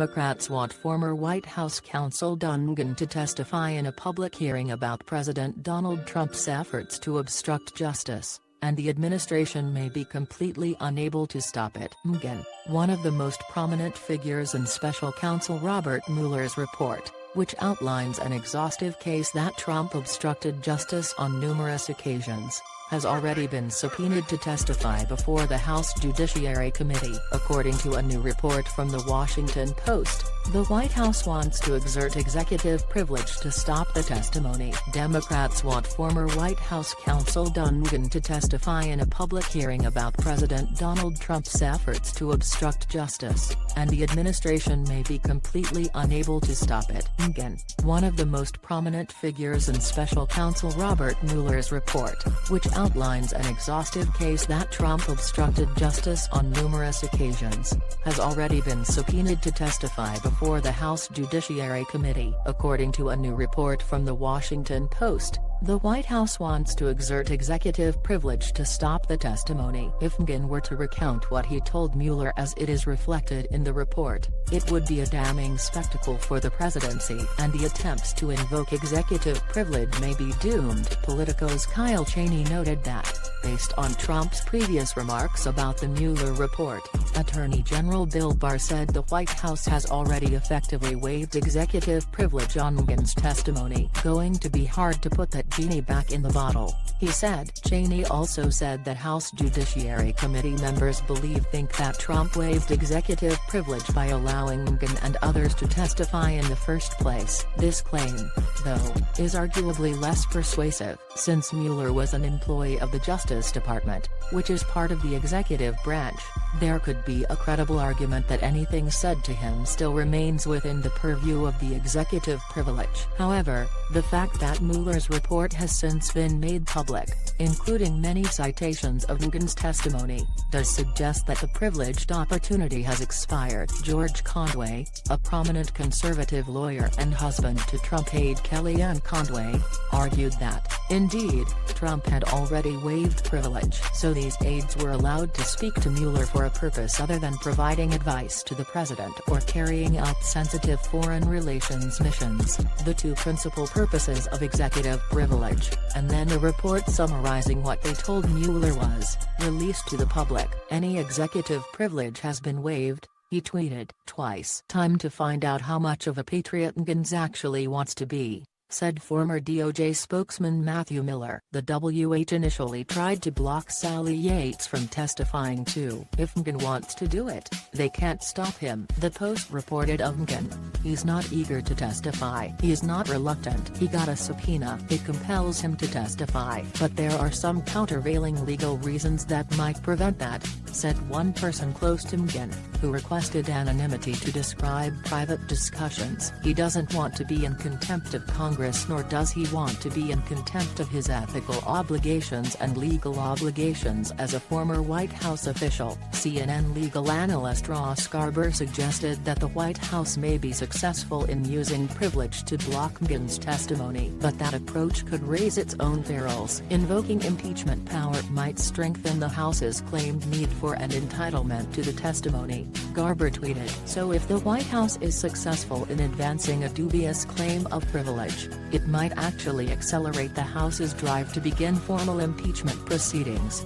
Democrats want former White House counsel Dungan to testify in a public hearing about President Donald Trump's efforts to obstruct justice, and the administration may be completely unable to stop it. Dungan, one of the most prominent figures in special counsel Robert Mueller's report, which outlines an exhaustive case that Trump obstructed justice on numerous occasions, has already been subpoenaed to testify before the House Judiciary Committee. According to a new report from The Washington Post, the White House wants to exert executive privilege to stop the testimony. Democrats want former White House counsel Dungan to testify in a public hearing about President Donald Trump's efforts to obstruct justice, and the administration may be completely unable to stop it. Dungan, one of the most prominent figures in special counsel Robert Mueller's report, which outlines an exhaustive case that Trump obstructed justice on numerous occasions, has already been subpoenaed to testify before the House Judiciary Committee. According to a new report from The Washington Post, the White House wants to exert executive privilege to stop the testimony. If Dungan were to recount what he told Mueller as it is reflected in the report, it would be a damning spectacle for the presidency, and the attempts to invoke executive privilege may be doomed. Politico's Kyle Cheney noted that, based on Trump's previous remarks about the Mueller report, Attorney General Bill Barr said the White House has already effectively waived executive privilege on Dungan's testimony. Going to be hard to put that genie back in the bottle, he said. Cheney also said that House Judiciary Committee members think that Trump waived executive privilege by allowing Dungan and others to testify in the first place. This claim, though, is arguably less persuasive, since Mueller was an employee of the Justice Department, which is part of the executive branch. There could be a credible argument that anything said to him still remains within the purview of the executive privilege. However, the fact that Mueller's report has since been made public, including many citations of Dungan's testimony, does suggest that the privileged opportunity has expired. George Conway, a prominent conservative lawyer and husband to Trump aide Kellyanne Conway, argued that, indeed, Trump had already waived privilege, so these aides were allowed to speak to Mueller for a purpose other than providing advice to the president or carrying out sensitive foreign relations missions, the two principal purposes of executive privilege, and then a report summarizing what they told Mueller was released to the public. Any executive privilege has been waived, he tweeted. Twice. Time to find out how much of a patriot Dungan actually wants to be, said former DOJ spokesman Matthew Miller. The WH initially tried to block Sally Yates from testifying too. If Dungan wants to do it, they can't stop him. The Post reported of Dungan, he's not eager to testify. He is not reluctant. He got a subpoena. It compels him to testify. But there are some countervailing legal reasons that might prevent that, said one person close to Dungan, who requested anonymity to describe private discussions. He doesn't want to be in contempt of Congress, nor does he want to be in contempt of his ethical obligations and legal obligations as a former White House official. CNN legal analyst Ross Garber suggested that the White House may be successful in using privilege to block Dungan's testimony, but that approach could raise its own perils. Invoking impeachment power might strengthen the House's claimed need for an entitlement to the testimony, Garber tweeted. So if the White House is successful in advancing a dubious claim of privilege, it might actually accelerate the House's drive to begin formal impeachment proceedings.